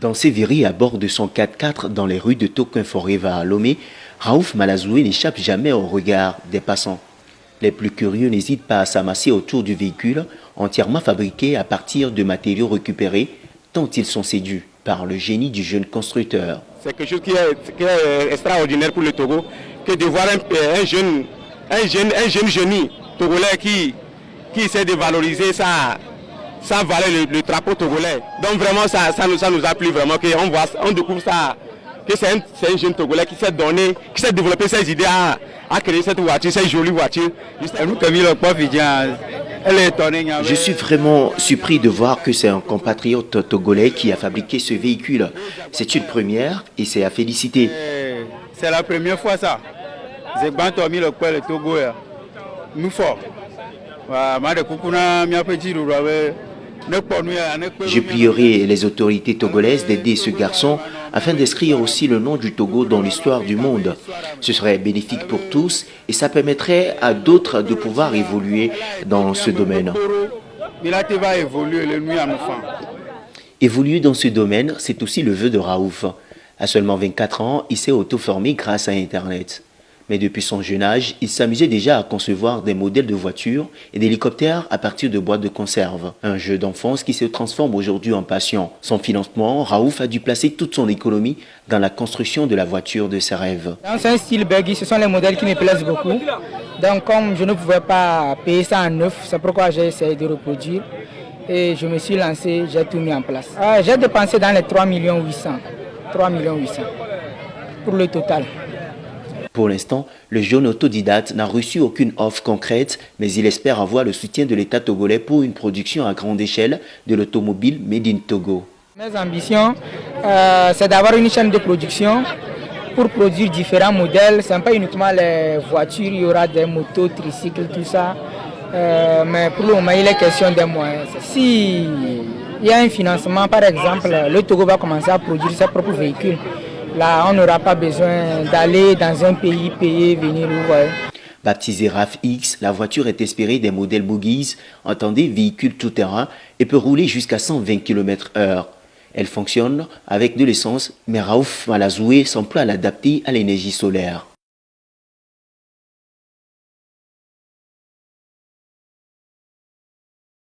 Dans Sévéry, à bord de son 4x4 dans les rues de Tokunforeva à Lomé, Raouf Malazoué n'échappe jamais au regard des passants. Les plus curieux n'hésitent pas à s'amasser autour du véhicule, entièrement fabriqué à partir de matériaux récupérés, tant ils sont séduits par le génie du jeune constructeur. C'est quelque chose qui est extraordinaire pour le Togo, que de voir un jeune génie togolais qui essaie de valoriser sa valeur, le drapeau togolais. Donc vraiment, ça nous a plu vraiment, on découvre ça, que c'est un jeune Togolais qui s'est donné, qui s'est développé ses idées à créer cette voiture, cette jolie voiture. Je suis vraiment surpris de voir que c'est un compatriote togolais qui a fabriqué ce véhicule. C'est une première et c'est à féliciter. C'est la première fois ça. J'ai mis le Togo. Nous fort. Je prierai les autorités togolaises d'aider ce garçon afin d'inscrire aussi le nom du Togo dans l'histoire du monde. Ce serait bénéfique pour tous et ça permettrait à d'autres de pouvoir évoluer dans ce domaine. Évoluer dans ce domaine, c'est aussi le vœu de Raouf. À seulement 24 ans, il s'est auto-formé grâce à Internet. Mais depuis son jeune âge, il s'amusait déjà à concevoir des modèles de voitures et d'hélicoptères à partir de boîtes de conserve. Un jeu d'enfance qui se transforme aujourd'hui en passion. Son financement, Raouf a dû placer toute son économie dans la construction de la voiture de ses rêves. C'est un style buggy, ce sont les modèles qui me plaisent beaucoup. Donc comme je ne pouvais pas payer ça en neuf, c'est pourquoi j'ai essayé de reproduire. Et je me suis lancé, j'ai tout mis en place. J'ai dépensé dans les 3 800 000 pour le total. Pour l'instant, le jeune autodidacte n'a reçu aucune offre concrète, mais il espère avoir le soutien de l'État togolais pour une production à grande échelle de l'automobile Made in Togo. Mes ambitions, c'est d'avoir une chaîne de production pour produire différents modèles. Ce n'est pas uniquement les voitures, il y aura des motos, tricycles, tout ça. Mais pour le moment, il est question des moyens. Si il y a un financement, par exemple, le Togo va commencer à produire ses propres véhicules. Là, on n'aura pas besoin d'aller dans un pays, payer, venir. Baptisée RAF X, la voiture est inspirée des modèles Boogies, entendez véhicule tout-terrain, et peut rouler jusqu'à 120 km/h. Elle fonctionne avec de l'essence, mais Raouf Malazoué s'emploie à l'adapter à l'énergie solaire.